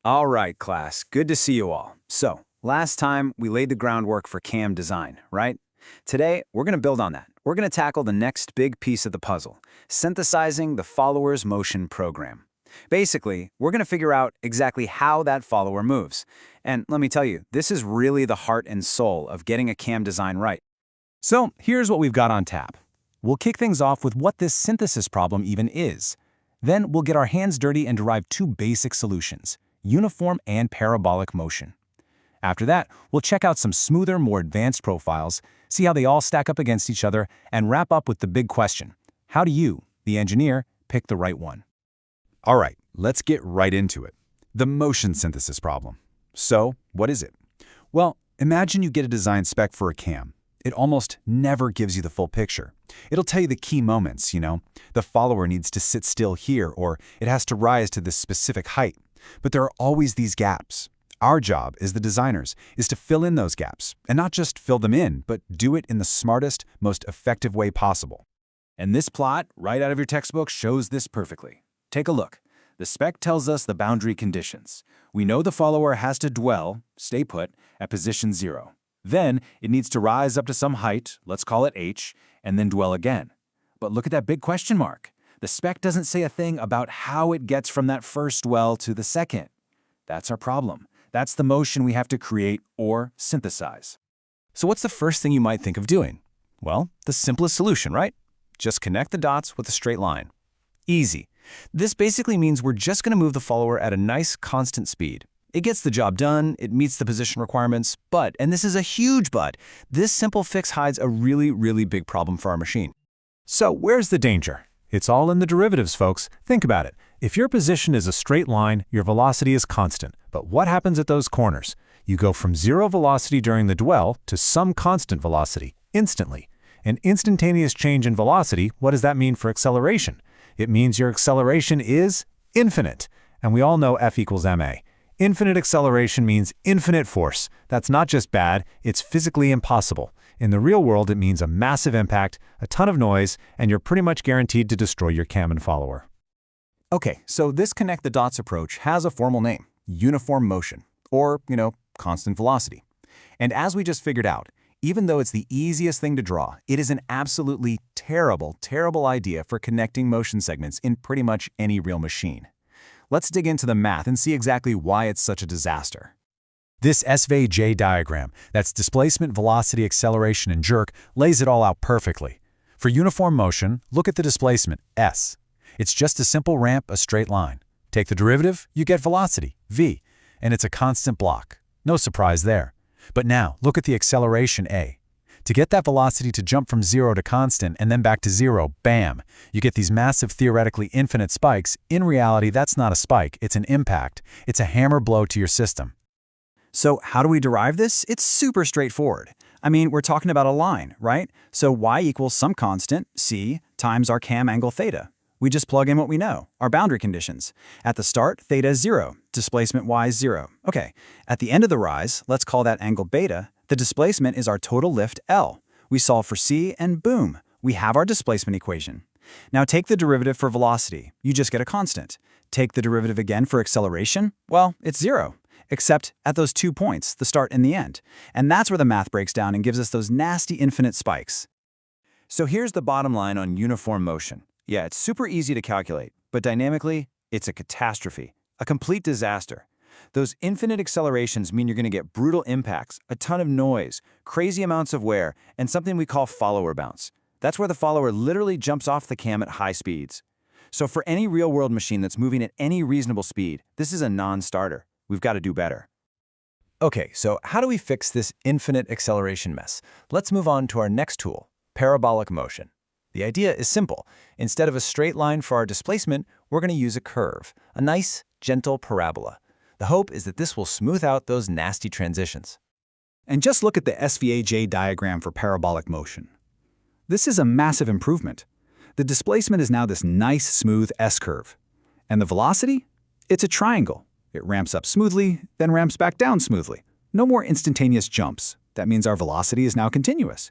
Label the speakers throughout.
Speaker 1: All right, class. Good to see you all. So, last time we laid the groundwork for CAM design, right? Today, we're going to build on that. We're going to tackle the next big piece of the puzzle, synthesizing the follower's motion program. Basically, we're going to figure out exactly how that follower moves. And let me tell you, this is really the heart and soul of getting a CAM design right.
Speaker 2: So here's what we've got on tap. We'll kick things off with what this synthesis problem even is. Then we'll get our hands dirty and derive two basic solutions: uniform and parabolic motion. After that, we'll check out some smoother, more advanced profiles, see how they all stack up against each other, and wrap up with the big question: how do you, the engineer, pick the right one?
Speaker 3: All right, let's get right into it. The motion synthesis problem. So, what is it? Well, imagine you get a design spec for a CAM. It almost never gives you the full picture. It'll tell you the key moments, the follower needs to sit still here, or it has to rise to this specific height. But there are always these gaps. Our job as the designers is to fill in those gaps, and not just fill them in, but do it in the smartest, most effective way possible.
Speaker 1: And this plot, right out of your textbook, shows this perfectly. Take a look. The spec tells us the boundary conditions. We know the follower has to dwell, stay put, at position 0. Then it needs to rise up to some height, let's call it h, and then dwell again. But look at that big question mark. The spec doesn't say a thing about how it gets from that first dwell to the second. That's our problem. That's the motion we have to create or synthesize.
Speaker 2: So what's the first thing you might think of doing? Well, the simplest solution, right? Just connect the dots with a straight line. Easy. This basically means we're just going to move the follower at a nice constant speed. It gets the job done, it meets the position requirements, but, and this is a huge but, this simple fix hides a really big problem for our machine. So where's the danger? It's all in the derivatives, folks. Think about it. If your position is a straight line, your velocity is constant. But what happens at those corners? You go from 0 velocity during the dwell to some constant velocity, instantly. An instantaneous change in velocity, what does that mean for acceleration? It means your acceleration is infinite. And we all know F equals ma. Infinite acceleration means infinite force. That's not just bad, it's physically impossible. In the real world, it means a massive impact, a ton of noise, and you're pretty much guaranteed to destroy your CAM and follower.
Speaker 1: Okay, so this connect the dots approach has a formal name: uniform motion, or, constant velocity. And as we just figured out, even though it's the easiest thing to draw, it is an absolutely terrible idea for connecting motion segments in pretty much any real machine. Let's dig into the math and see exactly why it's such a disaster.
Speaker 2: This SVJ diagram, that's displacement, velocity, acceleration, and jerk, lays it all out perfectly. For uniform motion, look at the displacement, s. It's just a simple ramp, a straight line. Take the derivative, you get velocity, v, and it's a constant block. No surprise there. But now, look at the acceleration, a. To get that velocity to jump from 0 to constant and then back to 0, bam! You get these massive, theoretically infinite spikes. In reality, that's not a spike, it's an impact. It's a hammer blow to your system.
Speaker 1: So how do we derive this? It's super straightforward. I mean, we're talking about a line, right? So y equals some constant, c, times our CAM angle theta. We just plug in what we know, our boundary conditions. At the start, theta is 0, displacement y is 0. Okay, at the end of the rise, let's call that angle beta. The displacement is our total lift L. We solve for c, and boom, we have our displacement equation. Now take the derivative for velocity. You just get a constant. Take the derivative again for acceleration. Well, it's 0, except at those 2 points, the start and the end. And that's where the math breaks down and gives us those nasty infinite spikes. So here's the bottom line on uniform motion. Yeah, it's super easy to calculate, but dynamically, it's a catastrophe, a complete disaster. Those infinite accelerations mean you're going to get brutal impacts, a ton of noise, crazy amounts of wear, and something we call follower bounce. That's where the follower literally jumps off the CAM at high speeds. So for any real-world machine that's moving at any reasonable speed, this is a non-starter. We've got to do better.
Speaker 2: Okay, so how do we fix this infinite acceleration mess? Let's move on to our next tool, parabolic motion. The idea is simple. Instead of a straight line for our displacement, we're going to use a curve, a nice, gentle parabola. The hope is that this will smooth out those nasty transitions.
Speaker 4: And just look at the SVAJ diagram for parabolic motion. This is a massive improvement. The displacement is now this nice, smooth S-curve. And the velocity? It's a triangle. It ramps up smoothly, then ramps back down smoothly. No more instantaneous jumps. That means our velocity is now continuous.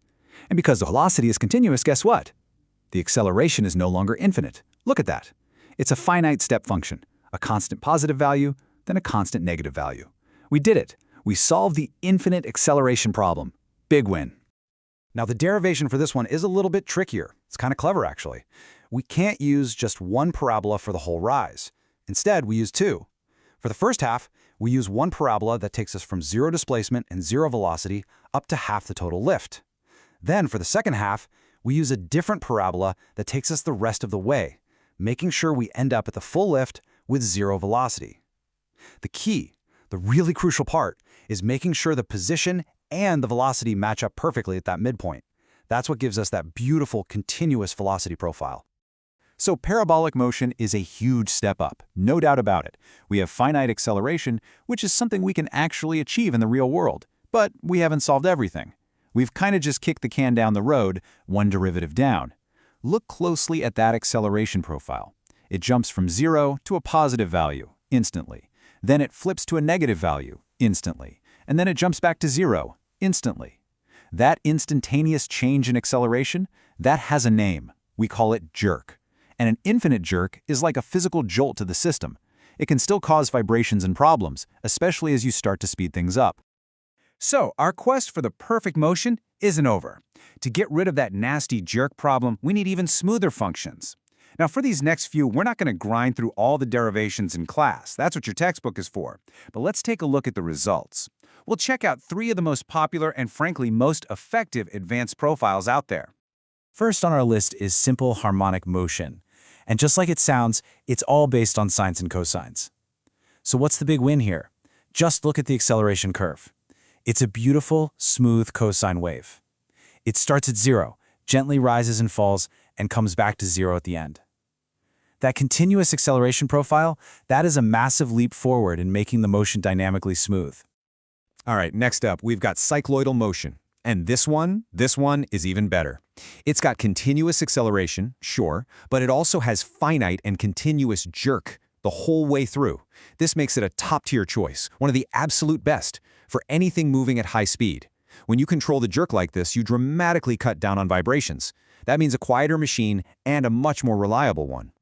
Speaker 4: And because the velocity is continuous, guess what? The acceleration is no longer infinite. Look at that. It's a finite step function, a constant positive value, than a constant negative value. We did it. We solved the infinite acceleration problem. Big win.
Speaker 3: Now, the derivation for this one is a little bit trickier. It's kind of clever, actually. We can't use just one parabola for the whole rise. Instead, we use two. For the first half, we use one parabola that takes us from 0 displacement and 0 velocity up to half the total lift. Then, for the second half, we use a different parabola that takes us the rest of the way, making sure we end up at the full lift with 0 velocity. The key, the really crucial part, is making sure the position and the velocity match up perfectly at that midpoint. That's what gives us that beautiful continuous velocity profile.
Speaker 2: So parabolic motion is a huge step up, no doubt about it. We have finite acceleration, which is something we can actually achieve in the real world. But we haven't solved everything. We've kind of just kicked the can down the road, one derivative down. Look closely at that acceleration profile. It jumps from 0 to a positive value, instantly. Then it flips to a negative value, instantly. And then it jumps back to 0, instantly. That instantaneous change in acceleration, that has a name. We call it jerk. And an infinite jerk is like a physical jolt to the system. It can still cause vibrations and problems, especially as you start to speed things up.
Speaker 5: So, our quest for the perfect motion isn't over. To get rid of that nasty jerk problem, we need even smoother functions. Now, for these next few, we're not going to grind through all the derivations in class. That's what your textbook is for. But let's take a look at the results. We'll check out 3 of the most popular and, frankly, most effective advanced profiles out there.
Speaker 1: First on our list is simple harmonic motion. And just like it sounds, it's all based on sines and cosines. So what's the big win here? Just look at the acceleration curve. It's a beautiful, smooth cosine wave. It starts at 0, gently rises and falls, and comes back to 0 at the end. That continuous acceleration profile, that is a massive leap forward in making the motion dynamically smooth.
Speaker 3: All right, next up, we've got cycloidal motion. And this one is even better. It's got continuous acceleration, sure, but it also has finite and continuous jerk the whole way through. This makes it a top-tier choice, one of the absolute best, for anything moving at high speed. When you control the jerk like this, you dramatically cut down on vibrations. That means a quieter machine and a much more reliable one.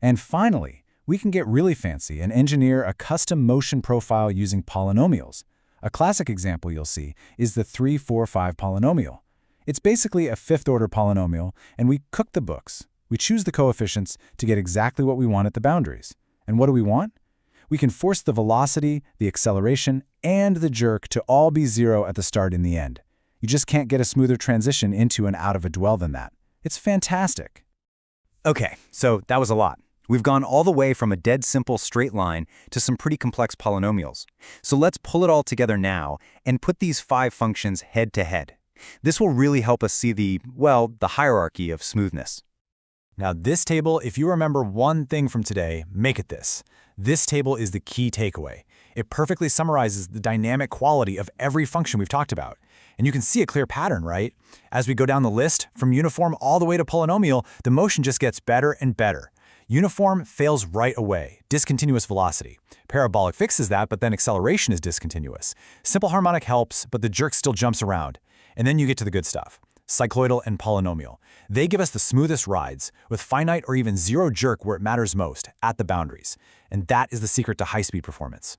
Speaker 1: And finally, we can get really fancy and engineer a custom motion profile using polynomials. A classic example you'll see is the 3, 4, 5 polynomial. It's basically a fifth-order polynomial, and we cook the books. We choose the coefficients to get exactly what we want at the boundaries. And what do we want? We can force the velocity, the acceleration, and the jerk to all be 0 at the start and the end. You just can't get a smoother transition into and out of a dwell than that. It's fantastic.
Speaker 5: Okay, so that was a lot. We've gone all the way from a dead simple straight line to some pretty complex polynomials. So let's pull it all together now and put these 5 functions head to head. This will really help us see the hierarchy of smoothness.
Speaker 1: Now this table, if you remember one thing from today, make it this. This table is the key takeaway. It perfectly summarizes the dynamic quality of every function we've talked about. And you can see a clear pattern, right? As we go down the list, from uniform all the way to polynomial, the motion just gets better and better. Uniform fails right away, discontinuous velocity. Parabolic fixes that, but then acceleration is discontinuous. Simple harmonic helps, but the jerk still jumps around. And then you get to the good stuff. Cycloidal and polynomial. They give us the smoothest rides, with finite or even 0 jerk where it matters most, at the boundaries. And that is the secret to high-speed performance.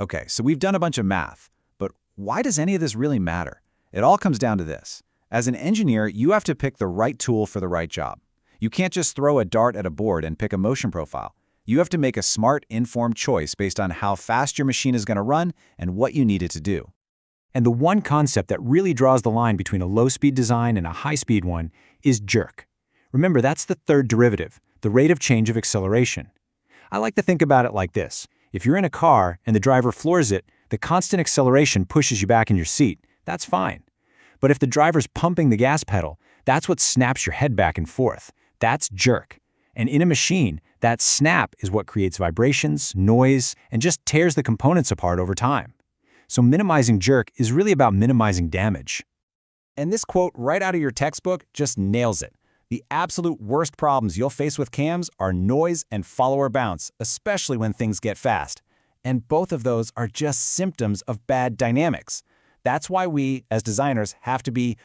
Speaker 5: Okay, so we've done a bunch of math, but why does any of this really matter? It all comes down to this. As an engineer, you have to pick the right tool for the right job. You can't just throw a dart at a board and pick a motion profile. You have to make a smart, informed choice based on how fast your machine is going to run and what you need it to do.
Speaker 1: And the one concept that really draws the line between a low-speed design and a high-speed one is jerk. Remember, that's the third derivative, the rate of change of acceleration. I like to think about it like this. If you're in a car and the driver floors it, the constant acceleration pushes you back in your seat. That's fine. But if the driver's pumping the gas pedal, that's what snaps your head back and forth. That's jerk. And in a machine, that snap is what creates vibrations, noise, and just tears the components apart over time. So minimizing jerk is really about minimizing damage.
Speaker 5: And this quote right out of your textbook just nails it. The absolute worst problems you'll face with cams are noise and follower bounce, especially when things get fast. And both of those are just symptoms of bad dynamics. That's why we, as designers, have to be,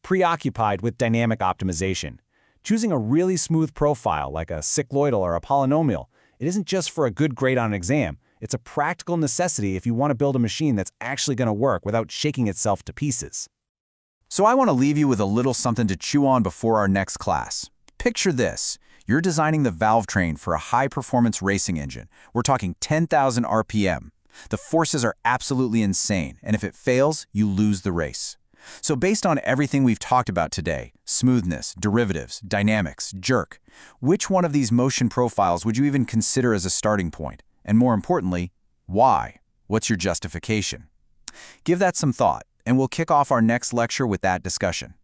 Speaker 5: preoccupied with dynamic optimization. Choosing a really smooth profile like a cycloidal or a polynomial, it isn't just for a good grade on an exam.
Speaker 2: It's a practical necessity if you want to build a machine that's actually going to work without shaking itself to pieces. So I want to leave you with a little something to chew on before our next class. Picture this. You're designing the valve train for a high-performance racing engine. We're talking 10,000 RPM. The forces are absolutely insane, and if it fails, you lose the race. So based on everything we've talked about today, smoothness, derivatives, dynamics, jerk, which one of these motion profiles would you even consider as a starting point? And more importantly, why? What's your justification? Give that some thought, and we'll kick off our next lecture with that discussion.